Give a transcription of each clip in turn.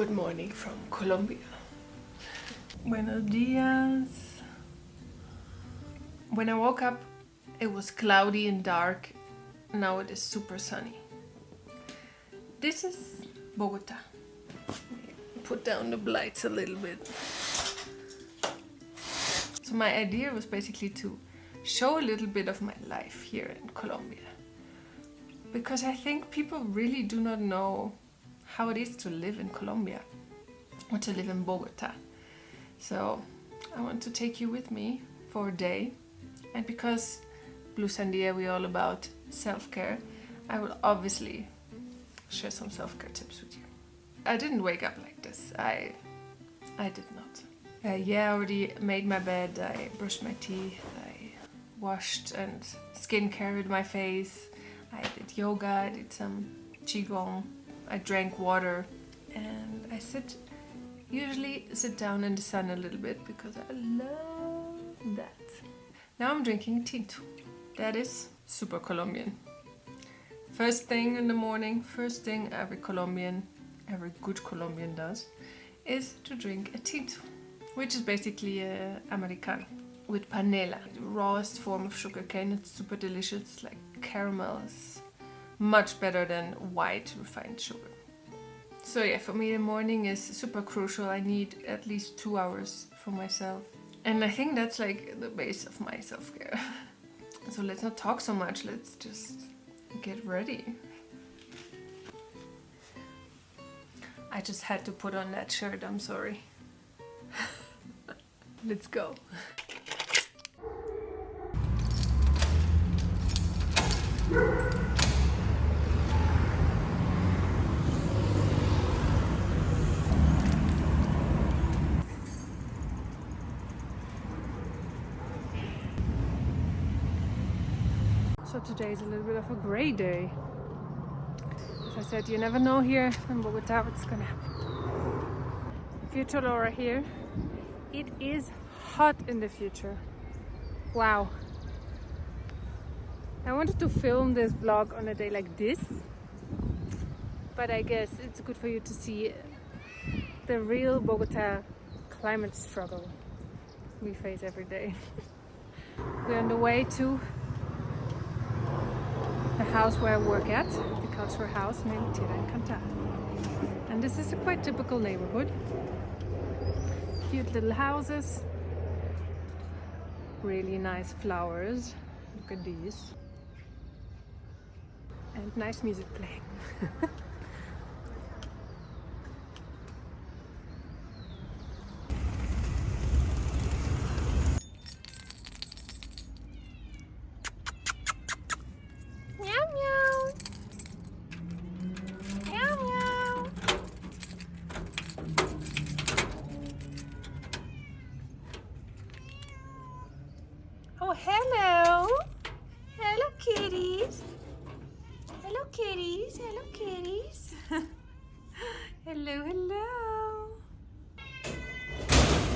Good morning from Colombia. Buenos dias. When I woke up, it was cloudy and dark. Now it is super sunny. This is Bogota. Put down the lights a little bit. So my idea was basically to show a little bit of my life here in Colombia. Because I think people really do not know how it is to live in Colombia or to live in Bogota. So I want to take you with me for a day. And because Blue Sandia, we're all about self-care, I will obviously share some self-care tips with you. I didn't wake up like this. I did not. I already made my bed, I brushed my teeth, I washed and skincare my face, I did yoga, I did some qigong, I drank water, and I usually sit down in the sun a little bit because I love that. Now I'm drinking tinto. That is super Colombian. First thing in the morning, first thing every good Colombian does, is to drink a tinto, which is basically a Americano with panela, the rawest form of sugarcane. It's super delicious, it's like caramel. It's much better than white refined sugar. So yeah, for me the morning is super crucial. I need at least 2 hours for myself. And I think that's like the base of my self-care. So let's not talk so much, let's just get ready. I just had to put on that shirt, I'm sorry. Let's go. So today is a little bit of a gray day. As I said, you never know here in Bogota what's gonna happen. Future Laura here. It is hot in the future. Wow. I wanted to film this vlog on a day like this, but I guess it's good for you to see the real Bogota climate struggle we face every day. We're on the way to the house where I work at, the cultural house named Tierra Encantada. And this is a quite typical neighborhood. Cute little houses, really nice flowers. Look at these. And nice music playing. Oh, hello! Hello, kitties! Hello, kitties! Hello, kitties! Hello, hello!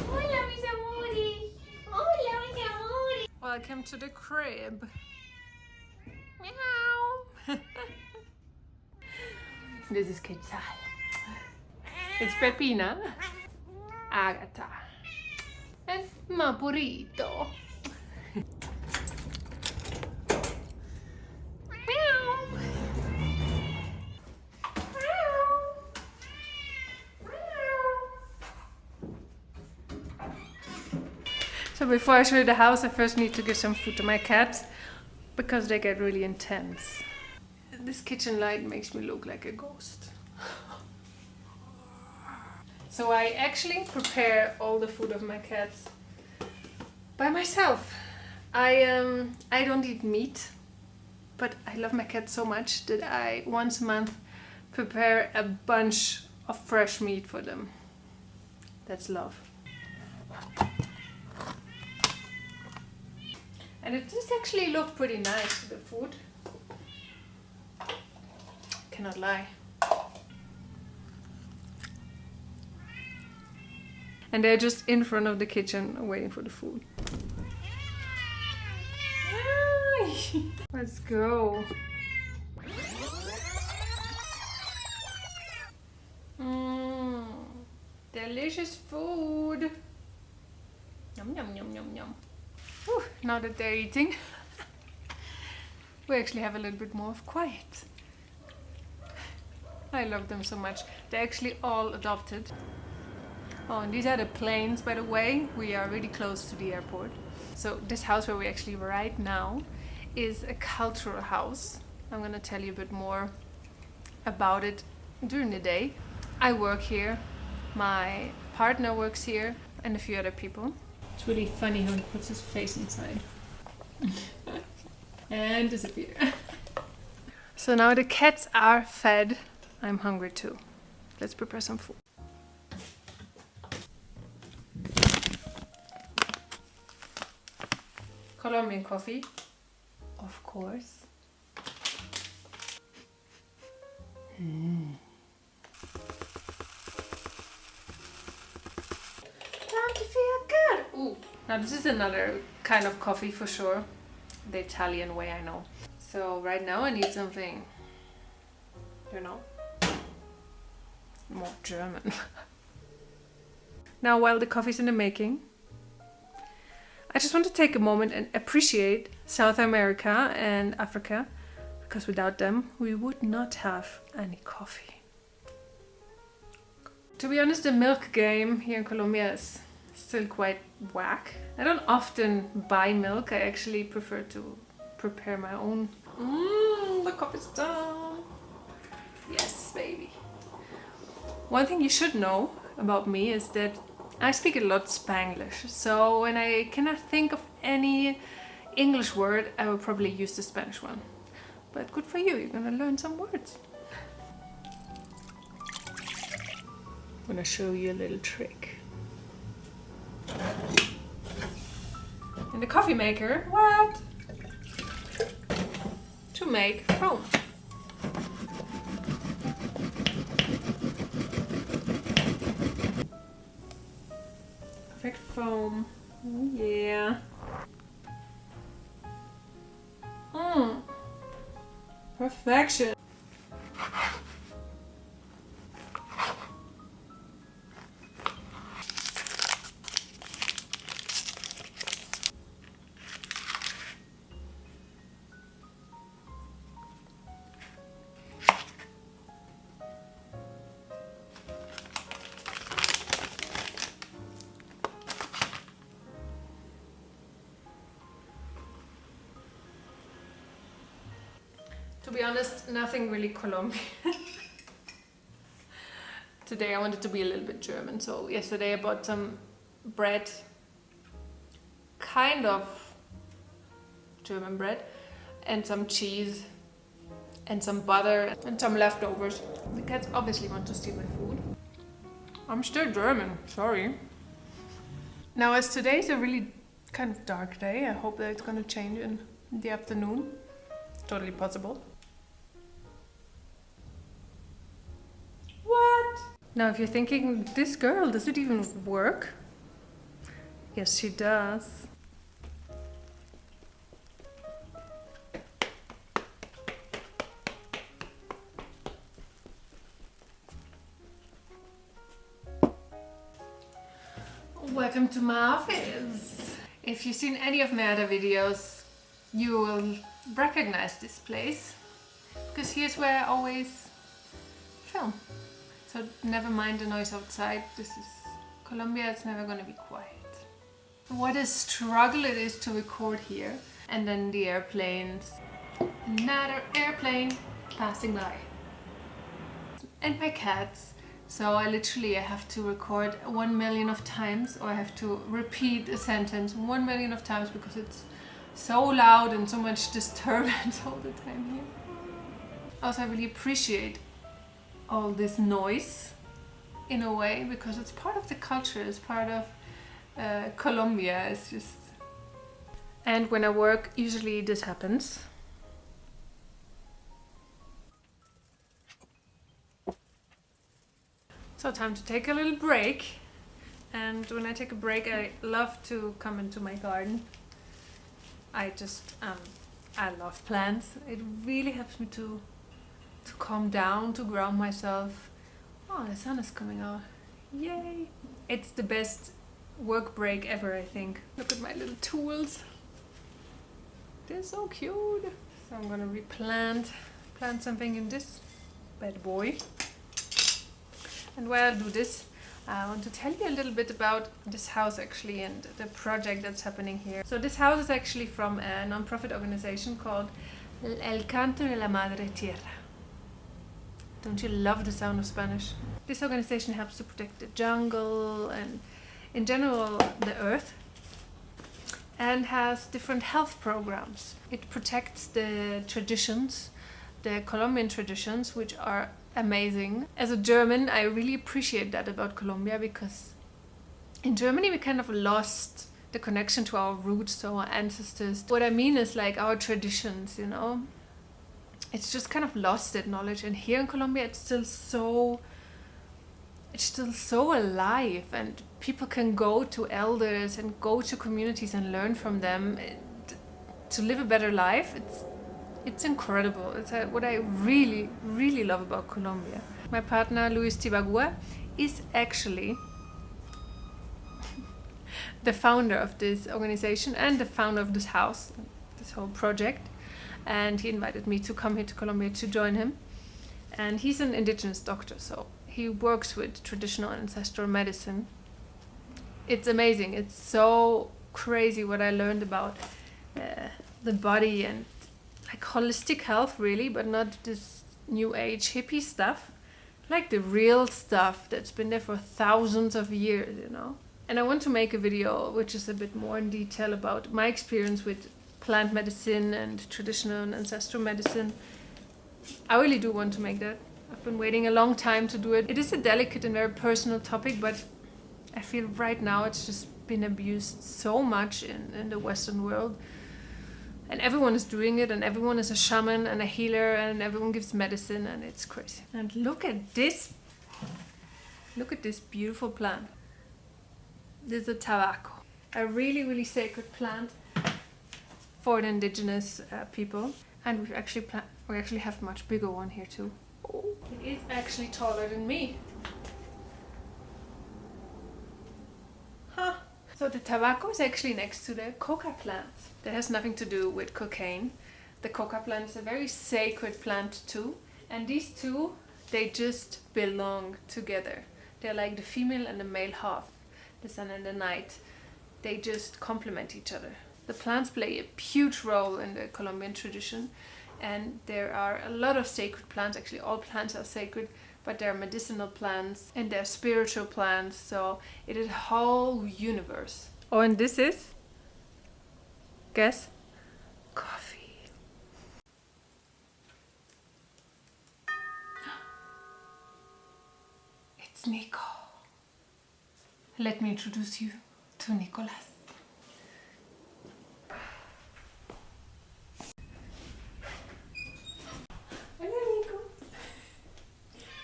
Hola, mis amores! Hola, mis amores! Welcome to the crib. Meow! This is Quetzal. It's Pepina, Agatha, and Mapurito. So before I show you the house, I first need to give some food to my cats because they get really intense. This kitchen light makes me look like a ghost. So I actually prepare all the food of my cats by myself. I don't eat meat, but I love my cats so much that I once a month prepare a bunch of fresh meat for them. That's love. And it does actually look pretty nice, the food. Cannot lie. And they're just in front of the kitchen waiting for the food. Let's go. delicious food. Yum, yum, yum, yum, yum. Whew, now that they're eating, we actually have a little bit more of quiet. I love them so much. They're actually all adopted. Oh, and these are the planes, by the way. We are really close to the airport. So this house where we're actually right now is a cultural house. I'm gonna tell you a bit more about it during the day. I work here, my partner works here, and a few other people. It's really funny how he puts his face inside. And disappear. So now the cats are fed. I'm hungry too. Let's prepare some food. Colombian coffee, of course. Time to feel good. Ooh. Now this is another kind of coffee for sure. The Italian way, I know. So right now I need something, you know, more German. Now while the coffee's in the making, I just want to take a moment and appreciate South America and Africa, because without them we would not have any coffee. To be honest, the milk game here in Colombia is still quite whack. I don't often buy milk. I actually prefer to prepare my own. The coffee's done. Yes, baby. One thing you should know about me is that I speak a lot Spanglish. So when I cannot think of any English word, I will probably use the Spanish one. But good for you, you're gonna learn some words. I'm gonna show you a little trick. In the coffee maker, what? To make foam. Perfect foam. Oh, yeah. Perfection. To be honest, nothing really Colombian. Today I wanted to be a little bit German, so yesterday I bought some bread, kind of German bread, and some cheese, and some butter, and some leftovers. The cats obviously want to steal my food. I'm still German, sorry. Now as today's a really kind of dark day, I hope that it's gonna change in the afternoon. Totally possible. What? Now if you're thinking, this girl, does it even work? Yes, she does. Welcome to my office. If you've seen any of my other videos, you will recognize this place, because here's where I always film. So never mind the noise outside. This is Colombia, it's never gonna be quiet. What a struggle it is to record here. And then the airplanes. Another airplane passing by. And my cats. So I have to record 1 million of times, or I have to repeat a sentence 1 million of times because it's so loud and so much disturbance all the time here. Also, I really appreciate all this noise in a way, because it's part of the culture, it's part of Colombia. It's just... And when I work, usually this happens. So time to take a little break. And when I take a break, I love to come into my garden. I love plants. It really helps me to calm down, to ground myself. Oh, the sun is coming out. Yay! It's the best work break ever, I think. Look at my little tools. They're so cute. So I'm gonna plant something in this bad boy. And while I do this, I want to tell you a little bit about this house actually and the project that's happening here. So this house is actually from a non-profit organization called El Canto de la Madre Tierra. Don't you love the sound of Spanish? This organization helps to protect the jungle and in general the earth, and has different health programs. It protects the traditions, the Colombian traditions, which are amazing. As a German, I really appreciate that about Colombia, because in Germany we kind of lost the connection to our roots, to our ancestors. What I mean is like our traditions, you know? It's just kind of lost that knowledge, and here in Colombia it's still so alive, and people can go to elders and go to communities and learn from them to live a better life. It's incredible. It's what I really, really love about Colombia. My partner, Luis Tibagua, is actually the founder of this organization and the founder of this house, this whole project. And he invited me to come here to Colombia to join him. And he's an indigenous doctor, so he works with traditional ancestral medicine. It's amazing. It's so crazy what I learned about the body and like holistic health, really, but not this new age hippie stuff, like the real stuff that's been there for thousands of years, you know. And I want to make a video which is a bit more in detail about my experience with plant medicine and traditional and ancestral medicine. I really do want to make that. I've been waiting a long time to do it. It is a delicate and very personal topic, but I feel right now it's just been abused so much in the Western world. And everyone is doing it, and everyone is a shaman and a healer, and everyone gives medicine, and it's crazy. And look at this. Look at this beautiful plant. This is a tabaco. A really, really sacred plant for the indigenous people. And we actually have a much bigger one here too. Oh, it is actually taller than me. Huh. So the tobacco is actually next to the coca plant. That has nothing to do with cocaine. The coca plant is a very sacred plant too. And these two, they just belong together. They're like the female and the male half, the sun and the night. They just complement each other. The plants play a huge role in the Colombian tradition. And there are a lot of sacred plants. Actually, all plants are sacred, but there are medicinal plants and there are spiritual plants. So it is a whole universe. Oh, and this is, guess, coffee. It's Nico. Let me introduce you to Nicolas.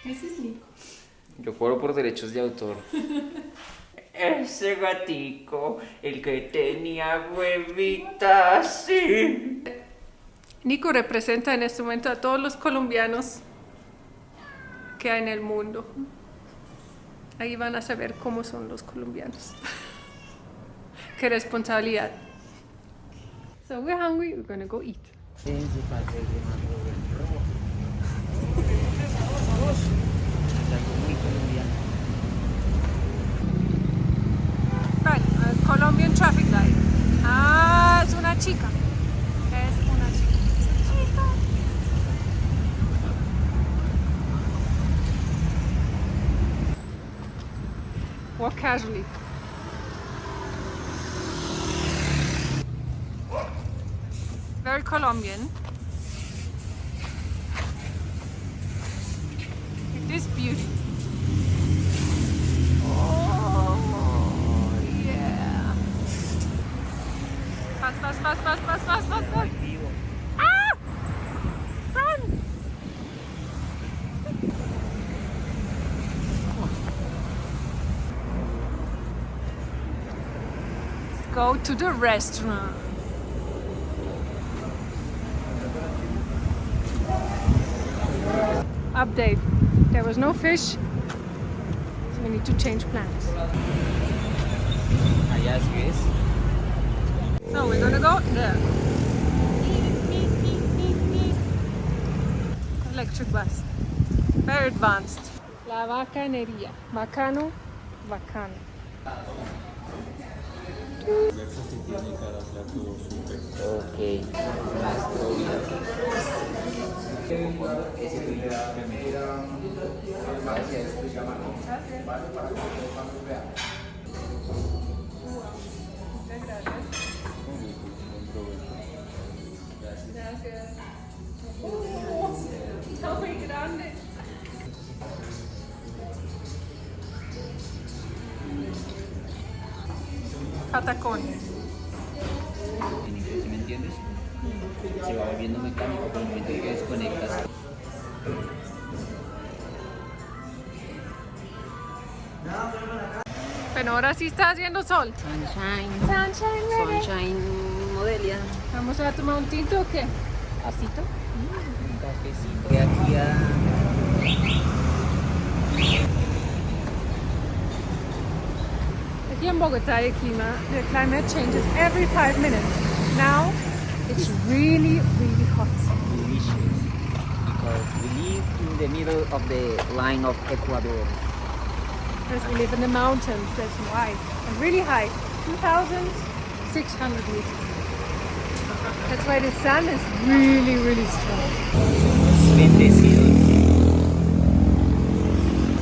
This is Nico. Yo cobro por derechos de autor. Ese gatico, el que tenía huevitas, sí. Nico representa en este momento a todos los colombianos que hay en el mundo. Ahí van a saber cómo son los colombianos. Qué responsabilidad. So we're hungry, we're gonna go eat. Right, Colombian traffic light. Ah, es una chica. Es una chica. Walk casually. Very Colombian. This beauty. Oh, yeah. Fast, fast, fast, fast, fast, fast, fast, fast. Ah! Run! Let's go to the restaurant. Update. There was no fish. So we need to change plans. Allá sí ves. No, we're gonna go there. Electric bus. Very advanced. La bacanería. Bacano, bacano. Ok. Gracias. Está muy grande. Patacones. ¿Sí me entiendes? Se va volviendo mecánico por el momento que desconectas. Bueno, ahora sí está haciendo sol. Sunshine. Sunshine, baby. Sunshine Modelia. ¿Vamos a tomar un tinto o qué? ¿Asito? Un cafecito. De aquí a... Aquí en Bogota, the climate changes every 5 minutes. Now, it's really, really hot. Delicious. Because we live in the middle of the line of Ecuador. Because we live in the mountains, that's why. And really high, 2,600 meters. That's why the sun is really, really strong. Bendecidos.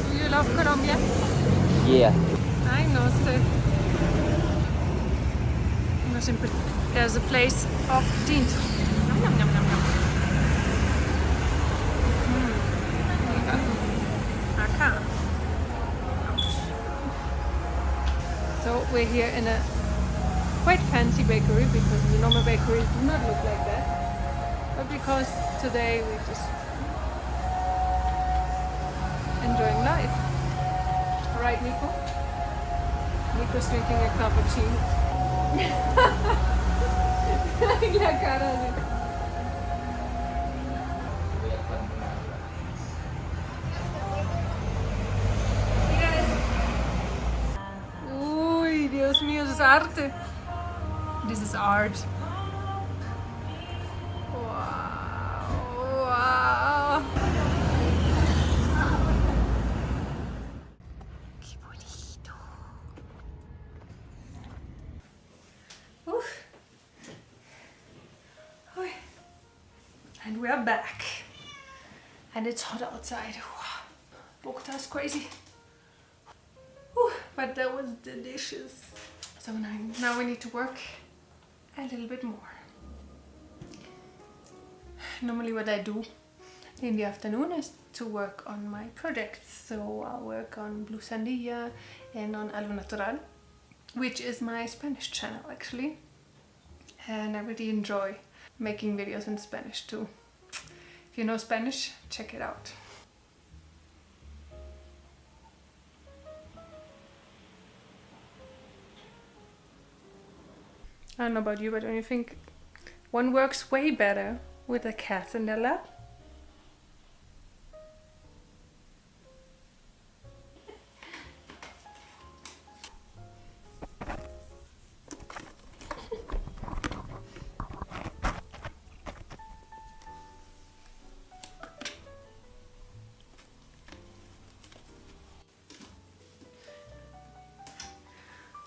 Do you love Colombia? Yeah. I know, Steph. No, simple. There's a place of tinto. Nom, nom, nom, nom, nom. Acá. So we're here in a quite fancy bakery because the normal bakeries do not look like that. But because today we're just enjoying life. Right, Nico? Nico's drinking a cappuccino. La cara de... Uy, Dios mío, eso es arte. This is art. Wow, wow. Qué bonito. Oof. Uy. And we are back. And it's hot outside. Bogota is crazy. Whew, but that was delicious. So now we need to work a little bit more. Normally what I do in the afternoon is to work on my projects. So I'll work on Blue Sandilla and on Algo Natural, which is my Spanish channel actually. And I really enjoy making videos in Spanish too. If you know Spanish, check it out. I don't know about you, but don't you think one works way better with a cat in their lap?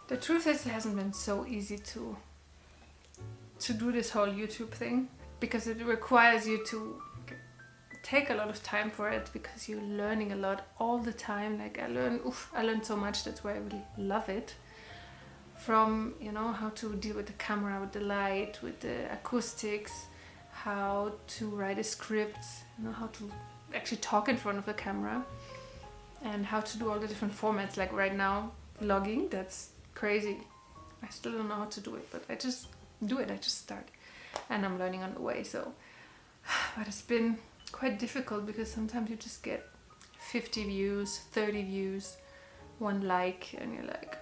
The truth is, it hasn't been so easy to do this whole YouTube thing, because it requires you to take a lot of time for it, because you're learning a lot all the time. Like I learned so much. That's why I really love it. From, you know, how to deal with the camera, with the light, with the acoustics, how to write a script, you know, how to actually talk in front of the camera, and how to do all the different formats. Like right now, vlogging, that's crazy. I still don't know how to do it, but I just do it. I just start, and I'm learning on the way. So, but it's been quite difficult because sometimes you just get 50 views, 30 views, 1 like, and you're like,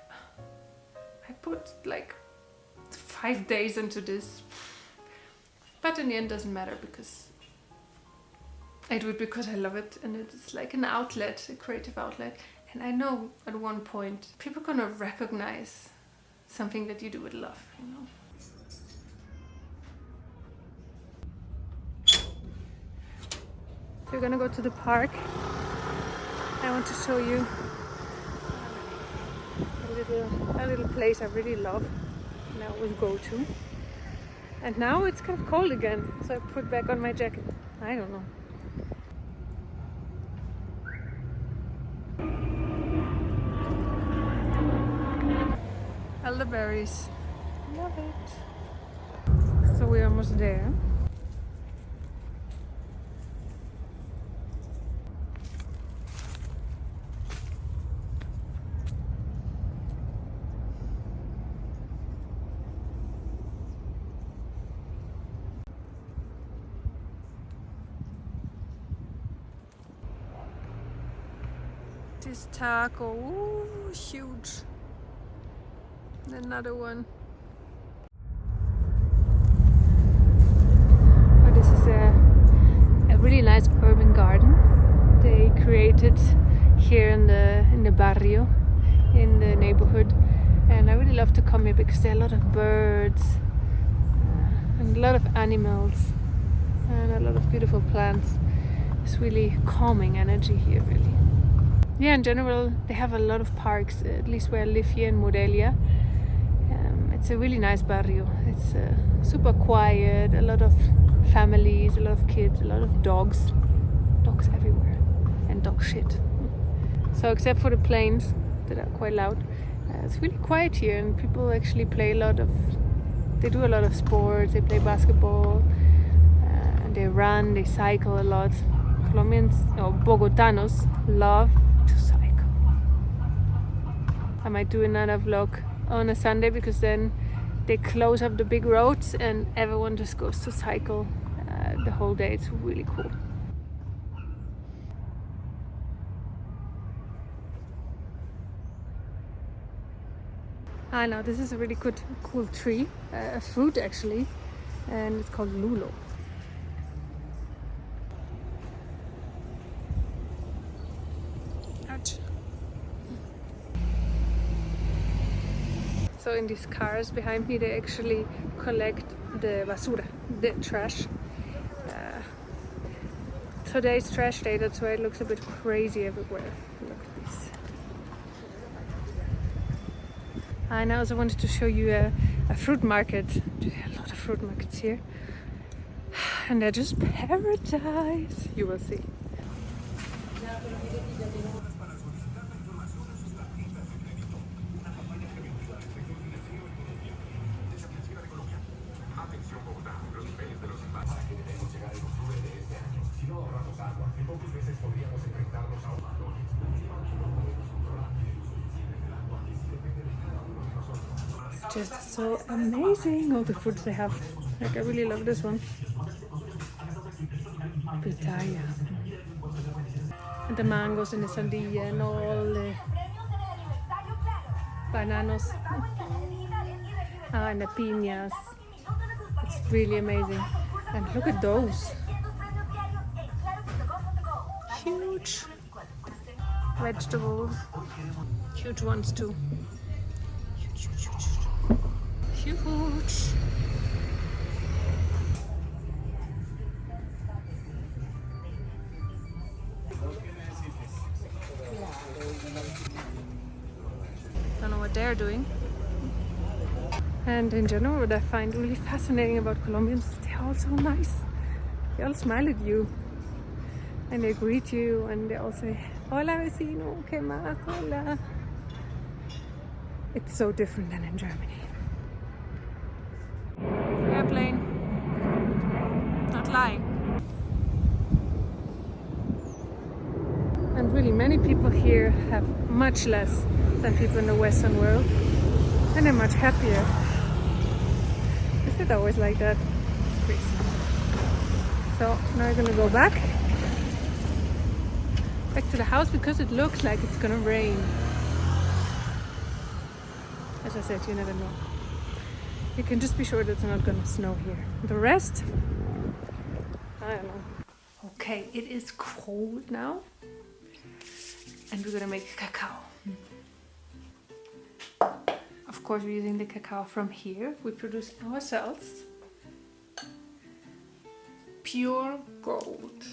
I put like 5 days into this, but in the end, it doesn't matter because I do it because I love it, and it's like an outlet, a creative outlet, And I know at one point people are gonna recognize something that you do with love, you know. We're gonna go to the park. I want to show you a little place I really love and I always go to. And now it's kind of cold again, so I put back on my jacket. I don't know. Elderberries. Love it. So we're almost there. This taco, ooh, huge. Another one. Oh, this is a really nice urban garden they created here in the barrio, in the neighborhood, and I really love to come here because there are a lot of birds and a lot of animals and a lot of beautiful plants. It's really calming energy here, really. Yeah, in general, they have a lot of parks, at least where I live here in Morelia. It's a really nice barrio. It's super quiet, a lot of families, a lot of kids, a lot of dogs. Dogs everywhere. And dog shit. So except for the planes that are quite loud, it's really quiet here, and people actually play they do a lot of sports. They play basketball, and they run, they cycle a lot. Colombians, or Bogotanos, love to cycle. I might do another vlog on a Sunday because then they close up the big roads and everyone just goes to cycle the whole day. It's really cool. Now this is a really cool tree, a fruit actually, and it's called lulo. Ouch. So in these cars behind me, they actually collect the basura, the trash. Today's trash day, that's why it looks a bit crazy everywhere. Look at this. And I also wanted to show you a fruit market. There are a lot of fruit markets here. And they're just paradise. You will see. Just so amazing, all the fruits they have. Like, I really love this one. Pitaya. And the mangoes and the sandilla and all the bananas. And the piñas. It's really amazing. And look at those. Huge vegetables. Huge ones too. Huge. Don't know what they're doing. And in general, what I find really fascinating about Colombians is they're all so nice. They all smile at you and they greet you and they all say, "Hola vecino, ¿qué más? Hola." It's so different than in Germany. Airplane. Not lying. And really many people here have much less than people in the Western world. And they're much happier. Is it always like that? Crazy. So now I'm gonna go back to the house because it looks like it's gonna rain. As I said, you never know. You can just be sure that it's not gonna snow here. The rest, I don't know. Okay, it is cold now. and we're gonna make cacao. Of course, we're using the cacao from here. We produce ourselves. Pure gold.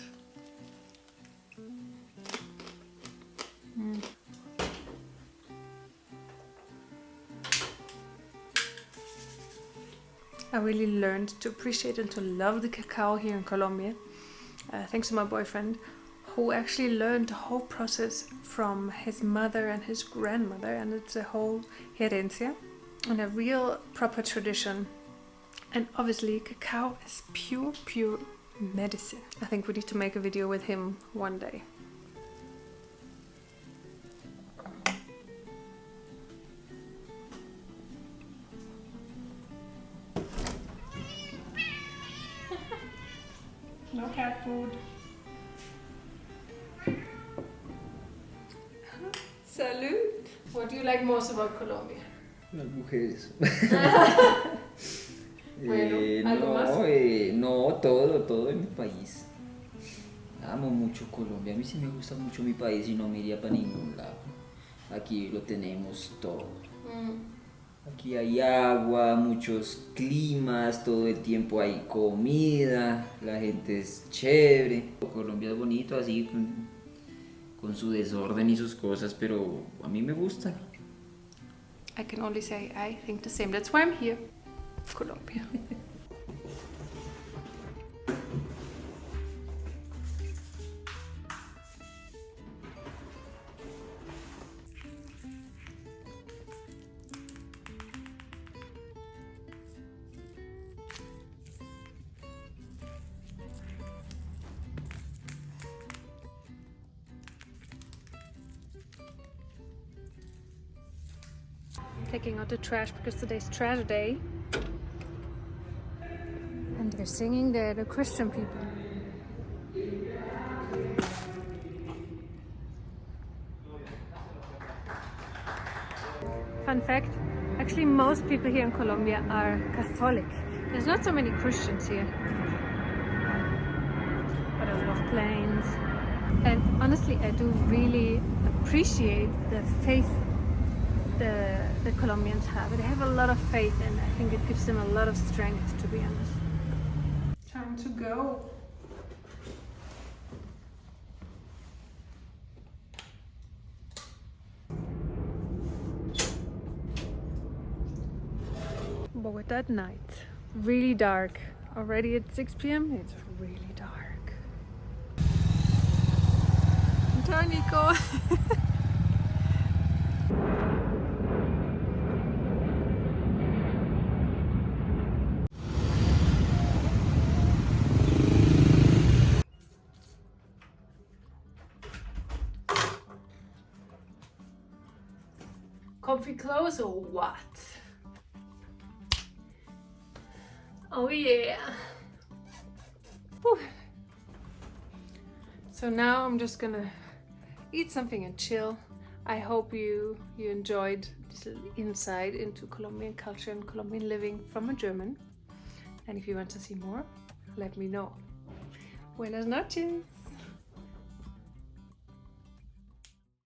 I really learned to appreciate and to love the cacao here in Colombia, thanks to my boyfriend, who actually learned the whole process from his mother and his grandmother, and it's a whole herencia and a real proper tradition. And obviously cacao is pure medicine. I think we need to make a video with him one day. No cat food. Salud. What do you like most about Colombia? Las mujeres. Bueno, ¿algo más? No, todo en mi país. Amo mucho Colombia. A mí sí me gusta mucho mi país y no me iría para ningún lado. Aquí lo tenemos todo. Aquí hay agua, muchos climas, todo el tiempo hay comida, la gente es chévere. Colombia es bonito así, con su desorden y sus cosas, pero a mí me gusta. I can only say I think the same. That's why I'm here. Colombia. Taking out the trash because today's trash day. And they're singing the Christian people. Fun fact, actually most people here in Colombia are Catholic. There's not so many Christians here. But a lot of planes. And honestly, I do really appreciate the faith the Colombians have. They have a lot of faith, and I think it gives them a lot of strength, to be honest. Time to go. Bogota at night. Really dark. Already at 6 p.m. it's really dark. Nico. Comfy clothes or what? Oh yeah. Whew. So now I'm just gonna eat something and chill. I hope you enjoyed this little insight into Colombian culture and Colombian living from a German. And if you want to see more, let me know. Buenas noches.